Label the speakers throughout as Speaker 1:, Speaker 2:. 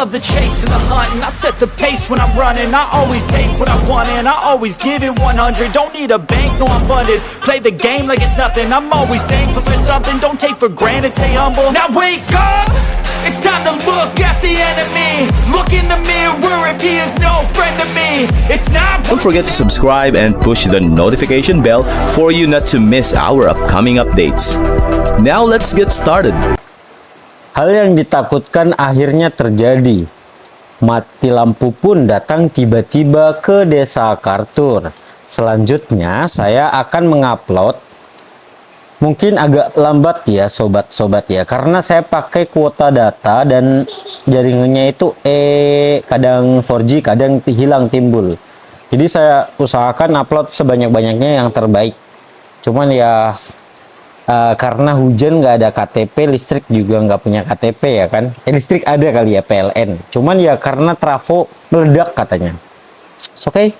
Speaker 1: love the chase and the hunt, and I set the pace when I'm running. I always take what I want and I always give it 100. Don't need a bank, no I'm funded. Play the game like it's nothing. I'm always thankful for something. Don't take for granted, stay humble. Now wake up! It's time to look at the enemy. Look in the mirror if he is no friend to me. It's not.
Speaker 2: Don't forget to subscribe and push the notification bell for you not to miss our upcoming updates. Now let's get started.
Speaker 3: Hal yang ditakutkan akhirnya terjadi. Mati lampu pun datang tiba-tiba ke desa Kartur. Selanjutnya saya akan mengupload. Mungkin agak lambat ya sobat-sobat ya, karena saya pakai kuota data dan jaringannya itu kadang 4G kadang hilang timbul. Jadi saya usahakan upload sebanyak-banyaknya yang terbaik. Cuman ya karena hujan nggak ada KTP, listrik juga nggak punya KTP ya kan. Listrik ada kali ya, PLN. Cuman ya karena trafo meledak katanya. Oke.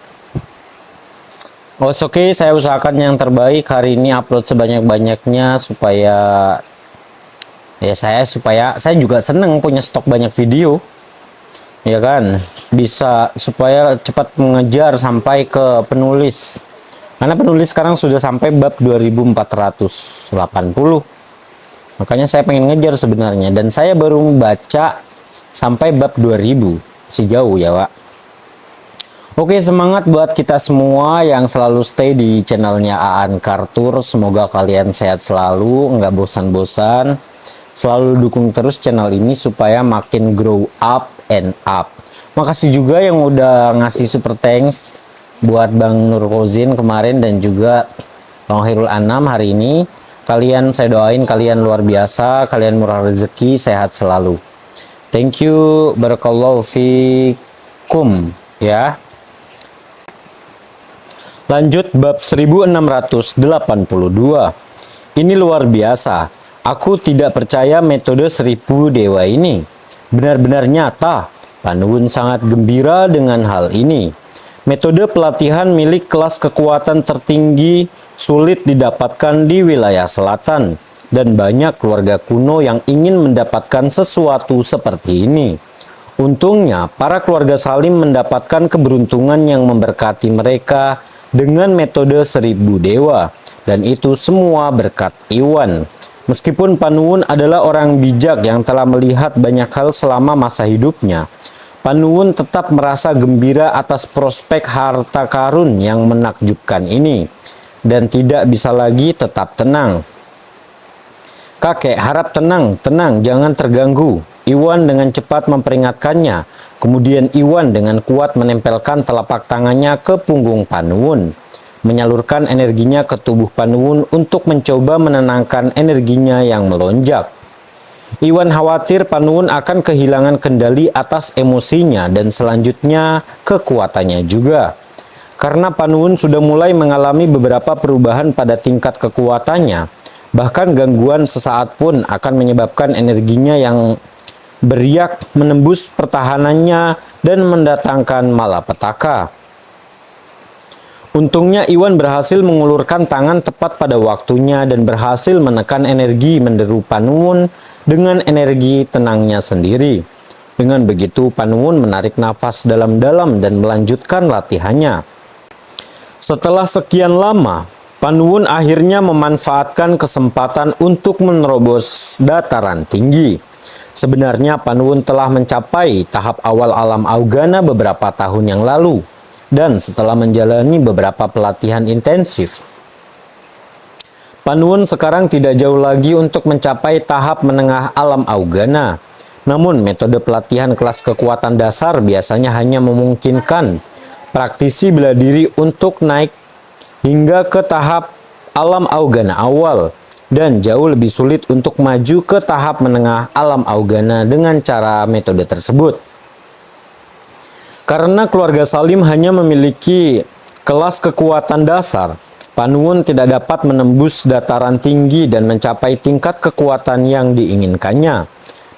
Speaker 3: Oke, saya usahakan yang terbaik hari ini, upload sebanyak-banyaknya supaya saya juga seneng punya stok banyak video. Ya kan? Bisa supaya cepat mengejar sampai ke penulis. Karena penulis sekarang sudah sampai bab 2480. Makanya saya pengen ngejar sebenarnya. Dan saya baru membaca sampai bab 2000. Masih jauh ya, Pak. Oke, semangat buat kita semua yang selalu stay di channelnya Aan Kartur. Semoga kalian sehat selalu, nggak bosan-bosan. Selalu dukung terus channel ini supaya makin grow up and up. Makasih juga yang udah ngasih super thanks buat Bang Nur Kozin kemarin dan juga Bang Khairul Anam hari ini. Kalian saya doain kalian luar biasa, kalian murah rezeki, sehat selalu. Thank you, barakallahu fikum ya. Lanjut bab 1682. Ini luar biasa. Aku tidak percaya metode 1000 dewa ini. Benar-benar nyata. Panuwun sangat gembira dengan hal ini. Metode pelatihan milik kelas kekuatan tertinggi sulit didapatkan di wilayah selatan, dan banyak keluarga kuno yang ingin mendapatkan sesuatu seperti ini. Untungnya, para keluarga Salim mendapatkan keberuntungan yang memberkati mereka dengan metode 1000 dewa, dan itu semua berkat Iwan. Meskipun Panuwun adalah orang bijak yang telah melihat banyak hal selama masa hidupnya, Panuwun tetap merasa gembira atas prospek harta karun yang menakjubkan ini dan tidak bisa lagi tetap tenang. Kakek harap tenang, jangan terganggu. Iwan dengan cepat memperingatkannya. Kemudian Iwan dengan kuat menempelkan telapak tangannya ke punggung Panuwun, menyalurkan energinya ke tubuh Panuwun untuk mencoba menenangkan energinya yang melonjak. Iwan khawatir Panuwun akan kehilangan kendali atas emosinya dan selanjutnya kekuatannya juga. Karena Panuwun sudah mulai mengalami beberapa perubahan pada tingkat kekuatannya, bahkan gangguan sesaat pun akan menyebabkan energinya yang beriak menembus pertahanannya dan mendatangkan malapetaka. Untungnya Iwan berhasil mengulurkan tangan tepat pada waktunya dan berhasil menekan energi menderu Panuwun dengan energi tenangnya sendiri. Dengan begitu Panuwun menarik nafas dalam-dalam dan melanjutkan latihannya. Setelah sekian lama, Panuwun akhirnya memanfaatkan kesempatan untuk menerobos dataran tinggi. Sebenarnya Panuwun telah mencapai tahap awal alam Augana beberapa tahun yang lalu, dan setelah menjalani beberapa pelatihan intensif, Panuwun sekarang tidak jauh lagi untuk mencapai tahap menengah alam Augana. Namun metode pelatihan kelas kekuatan dasar biasanya hanya memungkinkan praktisi bela diri untuk naik hingga ke tahap alam Augana awal, dan jauh lebih sulit untuk maju ke tahap menengah alam Augana dengan cara metode tersebut. Karena keluarga Salim hanya memiliki kelas kekuatan dasar, Panuwun tidak dapat menembus dataran tinggi dan mencapai tingkat kekuatan yang diinginkannya.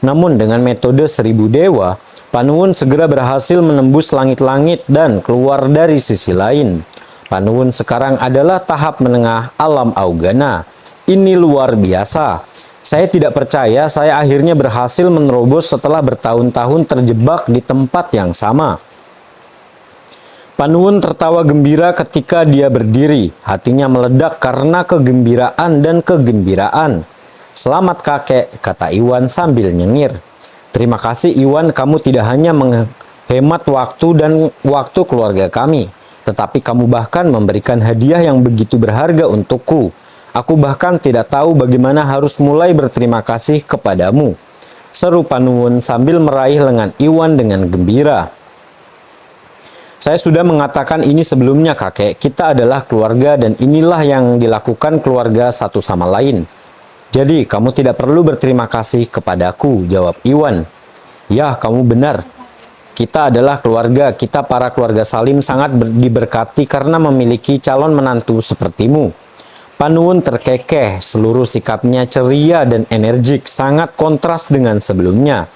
Speaker 3: Namun dengan metode 1000 dewa, Panuwun segera berhasil menembus langit-langit dan keluar dari sisi lain. Panuwun sekarang adalah tahap menengah alam Augana. Ini luar biasa. Saya tidak percaya saya akhirnya berhasil menerobos setelah bertahun-tahun terjebak di tempat yang sama. Panuwun tertawa gembira ketika dia berdiri. Hatinya meledak karena kegembiraan dan kegembiraan. "Selamat kakek," kata Iwan sambil nyengir. "Terima kasih Iwan, kamu tidak hanya menghemat waktu dan waktu keluarga kami, tetapi kamu bahkan memberikan hadiah yang begitu berharga untukku. Aku bahkan tidak tahu bagaimana harus mulai berterima kasih kepadamu," seru Panuwun sambil meraih lengan Iwan dengan gembira. "Saya sudah mengatakan ini sebelumnya kakek, kita adalah keluarga dan inilah yang dilakukan keluarga satu sama lain. Jadi kamu tidak perlu berterima kasih kepadaku," jawab Iwan. "Ya, kamu benar. Kita adalah keluarga, kita para keluarga Salim sangat diberkati karena memiliki calon menantu sepertimu." Panuwun terkekeh, seluruh sikapnya ceria dan energik, sangat kontras dengan sebelumnya.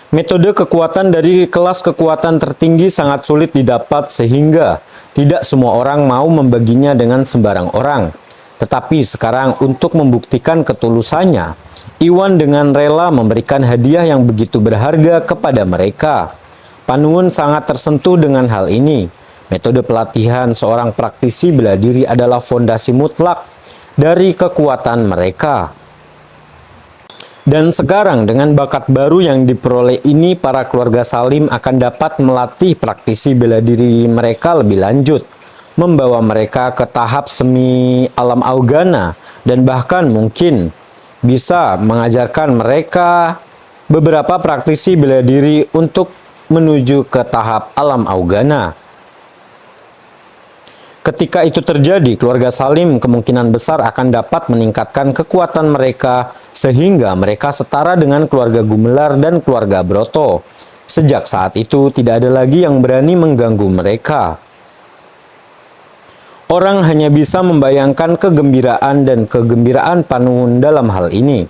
Speaker 3: Metode kekuatan dari kelas kekuatan tertinggi sangat sulit didapat sehingga tidak semua orang mau membaginya dengan sembarang orang. Tetapi sekarang untuk membuktikan ketulusannya, Iwan dengan rela memberikan hadiah yang begitu berharga kepada mereka. Panuwun sangat tersentuh dengan hal ini. Metode pelatihan seorang praktisi bela diri adalah fondasi mutlak dari kekuatan mereka. Dan sekarang dengan bakat baru yang diperoleh ini, para keluarga Salim akan dapat melatih praktisi bela diri mereka lebih lanjut, membawa mereka ke tahap semi alam augana, dan bahkan mungkin bisa mengajarkan mereka beberapa praktisi bela diri untuk menuju ke tahap alam augana. Ketika itu terjadi, keluarga Salim kemungkinan besar akan dapat meningkatkan kekuatan mereka sehingga mereka setara dengan keluarga Gumelar dan keluarga Broto. Sejak saat itu tidak ada lagi yang berani mengganggu mereka. Orang hanya bisa membayangkan kegembiraan dan kegembiraan Panuwun dalam hal ini.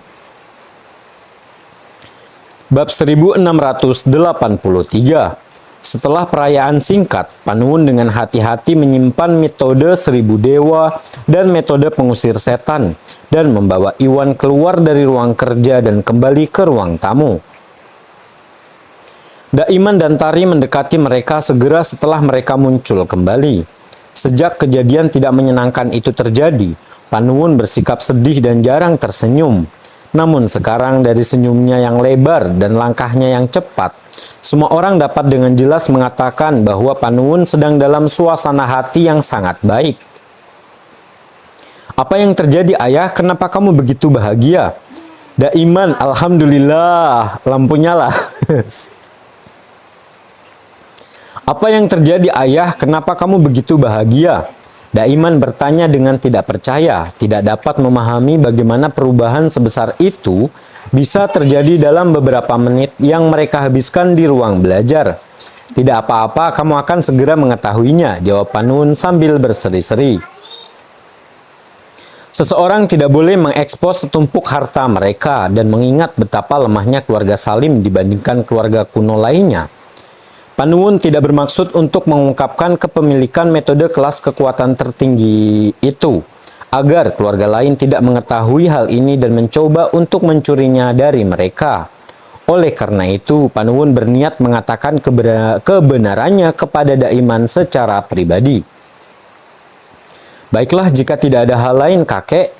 Speaker 3: Bab 1683. Setelah perayaan singkat, Panuwun dengan hati-hati menyimpan metode 1000 dewa dan metode pengusir setan dan membawa Iwan keluar dari ruang kerja dan kembali ke ruang tamu. Daiman dan Tari mendekati mereka segera setelah mereka muncul kembali. Sejak kejadian tidak menyenangkan itu terjadi, Panuwun bersikap sedih dan jarang tersenyum. Namun sekarang dari senyumnya yang lebar dan langkahnya yang cepat, semua orang dapat dengan jelas mengatakan bahwa Panuwun sedang dalam suasana hati yang sangat baik. "Apa yang terjadi ayah? Kenapa kamu begitu bahagia?" "Daiman, alhamdulillah, lampu nyala." "Apa yang terjadi ayah? Kenapa kamu begitu bahagia?" Daiman bertanya dengan tidak percaya, tidak dapat memahami bagaimana perubahan sebesar itu bisa terjadi dalam beberapa menit yang mereka habiskan di ruang belajar. "Tidak apa-apa, kamu akan segera mengetahuinya," jawab Panuwun sambil berseri-seri. Seseorang tidak boleh mengekspos setumpuk harta mereka dan mengingat betapa lemahnya keluarga Salim dibandingkan keluarga kuno lainnya. Panuwun tidak bermaksud untuk mengungkapkan kepemilikan metode kelas kekuatan tertinggi itu, agar keluarga lain tidak mengetahui hal ini dan mencoba untuk mencurinya dari mereka. Oleh karena itu, Panuwun berniat mengatakan kebenarannya kepada Daiman secara pribadi. "Baiklah, jika tidak ada hal lain kakek,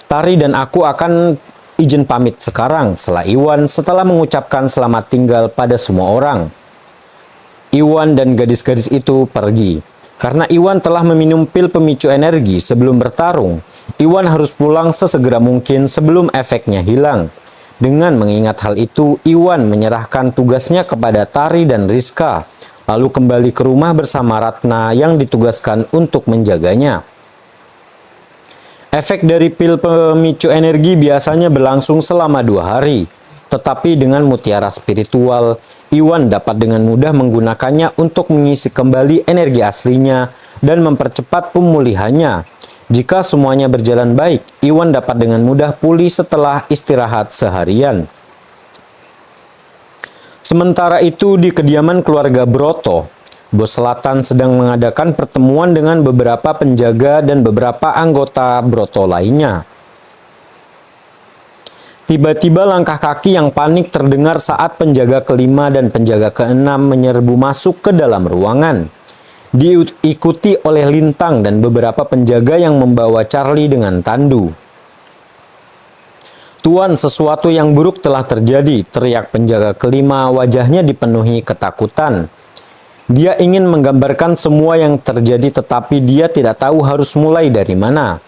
Speaker 3: Tari dan aku akan izin pamit sekarang," sela Iwan setelah mengucapkan selamat tinggal pada semua orang. Iwan dan gadis-gadis itu pergi. Karena Iwan telah meminum pil pemicu energi sebelum bertarung, Iwan harus pulang sesegera mungkin sebelum efeknya hilang. Dengan mengingat hal itu, Iwan menyerahkan tugasnya kepada Tari dan Rizka, lalu kembali ke rumah bersama Ratna yang ditugaskan untuk menjaganya. Efek dari pil pemicu energi biasanya berlangsung selama 2 hari. Tetapi dengan mutiara spiritual, Iwan dapat dengan mudah menggunakannya untuk mengisi kembali energi aslinya dan mempercepat pemulihannya. Jika semuanya berjalan baik, Iwan dapat dengan mudah pulih setelah istirahat seharian. Sementara itu di kediaman keluarga Broto, Bos Selatan sedang mengadakan pertemuan dengan beberapa penjaga dan beberapa anggota Broto lainnya. Tiba-tiba langkah kaki yang panik terdengar saat penjaga kelima dan penjaga keenam menyerbu masuk ke dalam ruangan. Diikuti oleh Lintang dan beberapa penjaga yang membawa Charlie dengan tandu. "Tuan, sesuatu yang buruk telah terjadi," teriak penjaga kelima, wajahnya dipenuhi ketakutan. Dia ingin menggambarkan semua yang terjadi, tetapi dia tidak tahu harus mulai dari mana.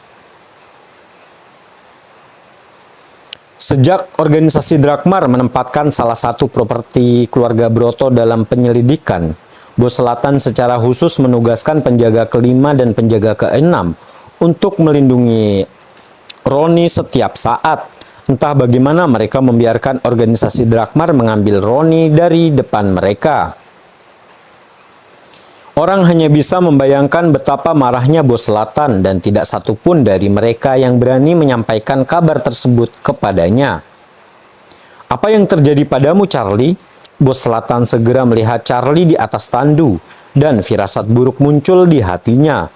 Speaker 3: Sejak organisasi Drakmar menempatkan salah satu properti keluarga Broto dalam penyelidikan, Bos Selatan secara khusus menugaskan penjaga kelima dan penjaga keenam untuk melindungi Roni setiap saat. Entah bagaimana mereka membiarkan organisasi Drakmar mengambil Roni dari depan mereka. Orang hanya bisa membayangkan betapa marahnya Bos Selatan dan tidak satupun dari mereka yang berani menyampaikan kabar tersebut kepadanya. "Apa yang terjadi padamu, Charlie?" Bos Selatan segera melihat Charlie di atas tandu dan firasat buruk muncul di hatinya.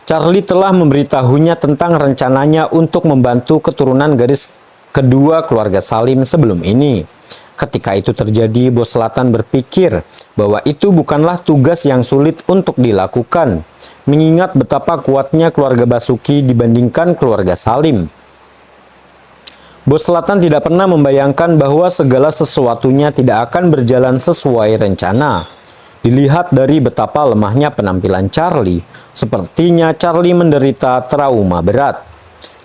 Speaker 3: Charlie telah memberitahunya tentang rencananya untuk membantu keturunan garis kedua keluarga Salim sebelum ini. Ketika itu terjadi, Bos Selatan berpikir bahwa itu bukanlah tugas yang sulit untuk dilakukan, mengingat betapa kuatnya keluarga Basuki dibandingkan keluarga Salim. Bos Selatan tidak pernah membayangkan bahwa segala sesuatunya tidak akan berjalan sesuai rencana. Dilihat dari betapa lemahnya penampilan Charlie, sepertinya Charlie menderita trauma berat.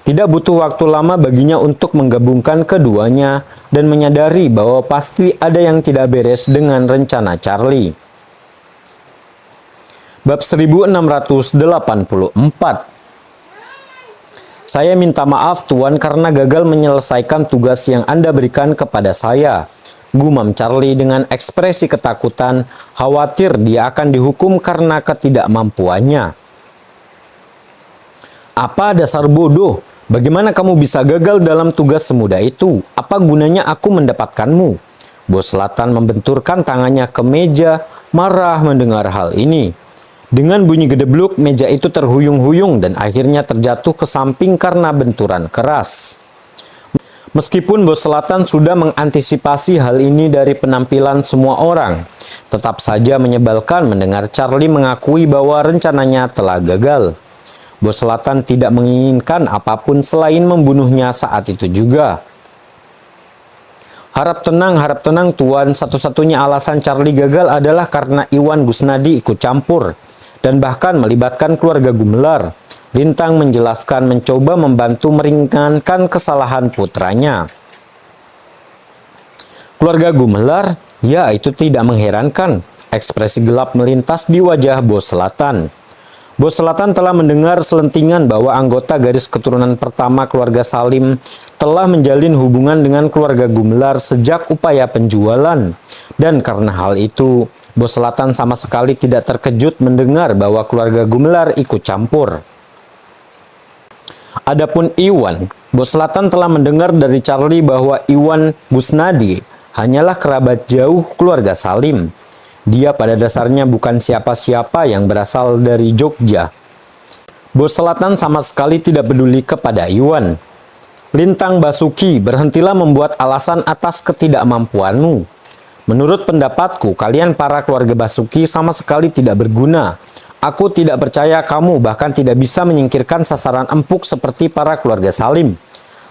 Speaker 3: Tidak butuh waktu lama baginya untuk menggabungkan keduanya dan menyadari bahwa pasti ada yang tidak beres dengan rencana Charlie. Bab 1684. "Saya minta maaf, Tuan, karena gagal menyelesaikan tugas yang Anda berikan kepada saya," gumam Charlie dengan ekspresi ketakutan, khawatir dia akan dihukum karena ketidakmampuannya. "Apa dasar bodoh? Bagaimana kamu bisa gagal dalam tugas semudah itu? Apa gunanya aku mendapatkanmu?" Bos Selatan membenturkan tangannya ke meja, marah mendengar hal ini. Dengan bunyi gedebluk, meja itu terhuyung-huyung dan akhirnya terjatuh ke samping karena benturan keras. Meskipun Bos Selatan sudah mengantisipasi hal ini dari penampilan semua orang, tetap saja menyebalkan mendengar Charlie mengakui bahwa rencananya telah gagal. Bos Selatan tidak menginginkan apapun selain membunuhnya saat itu juga. Harap tenang, Tuan. Satu-satunya alasan Charlie gagal adalah karena Iwan Gusnadi ikut campur, dan bahkan melibatkan keluarga Gumelar. Lintang menjelaskan mencoba membantu meringankan kesalahan putranya. Keluarga Gumelar? Ya, itu tidak mengherankan. Ekspresi gelap melintas di wajah Bos Selatan. Bos Selatan telah mendengar selentingan bahwa anggota garis keturunan pertama keluarga Salim telah menjalin hubungan dengan keluarga Gumelar sejak upaya penjualan. Dan karena hal itu, Bos Selatan sama sekali tidak terkejut mendengar bahwa keluarga Gumelar ikut campur. Adapun Iwan, Bos Selatan telah mendengar dari Charlie bahwa Iwan Gusnadi hanyalah kerabat jauh keluarga Salim. Dia pada dasarnya bukan siapa-siapa yang berasal dari Jogja. Bos Selatan sama sekali tidak peduli kepada Iwan. "Lintang Basuki, berhentilah membuat alasan atas ketidakmampuanmu. Menurut pendapatku, kalian para keluarga Basuki sama sekali tidak berguna. Aku tidak percaya kamu bahkan tidak bisa menyingkirkan sasaran empuk seperti para keluarga Salim."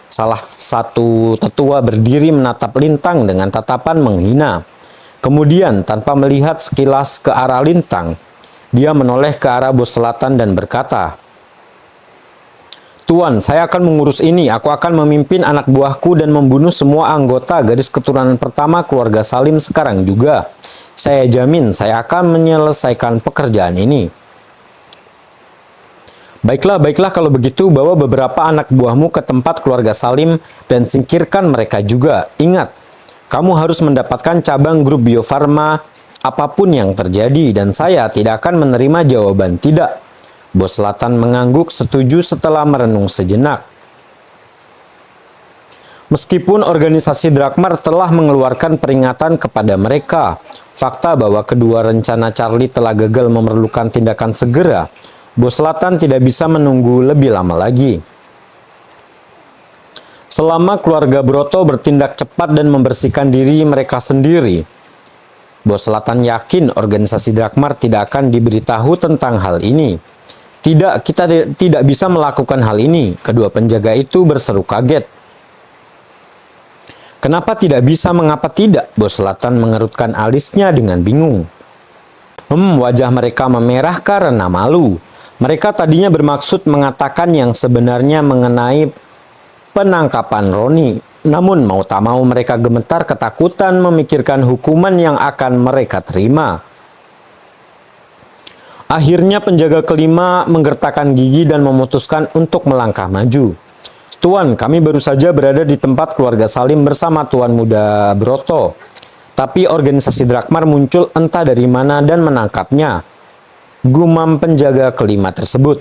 Speaker 3: Salah satu tetua berdiri menatap Lintang dengan tatapan menghina. Kemudian, tanpa melihat sekilas ke arah Lintang, dia menoleh ke arah Bos Selatan dan berkata, "Tuan, saya akan mengurus ini. Aku akan memimpin anak buahku dan membunuh semua anggota garis keturunan pertama keluarga Salim sekarang juga. Saya jamin saya akan menyelesaikan pekerjaan ini." Baiklah kalau begitu, bawa beberapa anak buahmu ke tempat keluarga Salim dan singkirkan mereka juga. Ingat, kamu harus mendapatkan cabang grup Bio Farma apapun yang terjadi, dan saya tidak akan menerima jawaban tidak. Bos Selatan mengangguk setuju setelah merenung sejenak. Meskipun organisasi Drakmar telah mengeluarkan peringatan kepada mereka, fakta bahwa kedua rencana Charlie telah gagal memerlukan tindakan segera. Bos Selatan tidak bisa menunggu lebih lama lagi. Selama keluarga Broto bertindak cepat dan membersihkan diri mereka sendiri, Bos Selatan yakin organisasi Drakmar tidak akan diberitahu tentang hal ini. Tidak, kita tidak bisa melakukan hal ini, kedua penjaga itu berseru kaget. Kenapa tidak bisa, mengapa tidak? Bos Selatan mengerutkan alisnya dengan bingung. Wajah mereka memerah karena malu. Mereka tadinya bermaksud mengatakan yang sebenarnya mengenai penangkapan Roni. Namun mau tak mau mereka gemetar ketakutan memikirkan hukuman yang akan mereka terima. Akhirnya penjaga kelima menggertakkan gigi dan memutuskan untuk melangkah maju. Tuan, kami baru saja berada di tempat keluarga Salim bersama Tuan Muda Broto. Tapi organisasi Drakmar muncul entah dari mana dan menangkapnya. Gumam penjaga kelima tersebut.